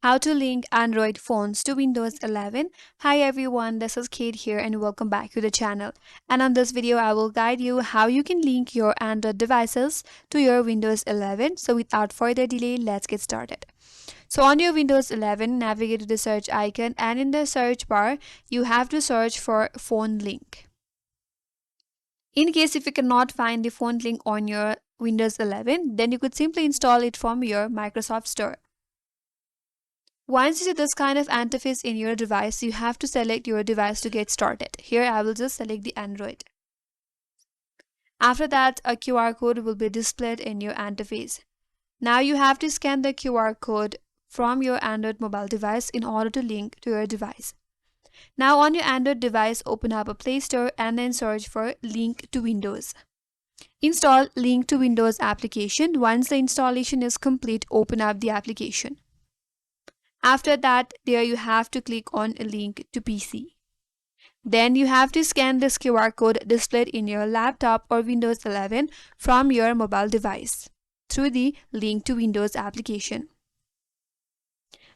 How to link Android phones to Windows 11. Hi everyone, this is Kate here and welcome back to the channel. And on this video, I will guide you how you can link your Android devices to your Windows 11. So without further delay, let's get started. So on your Windows 11, navigate to the search icon and in the search bar, you have to search for phone link. In case if you cannot find the phone link on your Windows 11, then you could simply install it from your Microsoft Store. Once you see this kind of interface in your device, you have to select your device to get started. Here I will just select the Android. After that, a QR code will be displayed in your interface. Now you have to scan the QR code from your Android mobile device in order to link to your device. Now on your Android device, open up a Play Store and then search for Link to Windows. Install Link to Windows application. Once the installation is complete, open up the application. After that, there you have to click on a link to PC. Then you have to scan this QR code displayed in your laptop or Windows 11 from your mobile device through the Link to Windows application.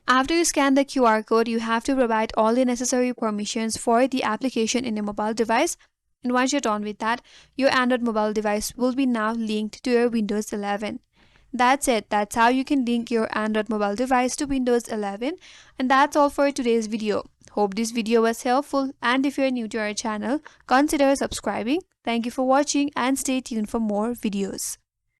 After you scan the QR code, you have to provide all the necessary permissions for the application in your mobile device. And once you're done with that, your Android mobile device will be now linked to your Windows 11. That's it. That's how you can link your Android mobile device to Windows 11. And that's all for today's video. Hope this video was helpful, and if you're new to our channel, consider subscribing. Thank you for watching and stay tuned for more videos.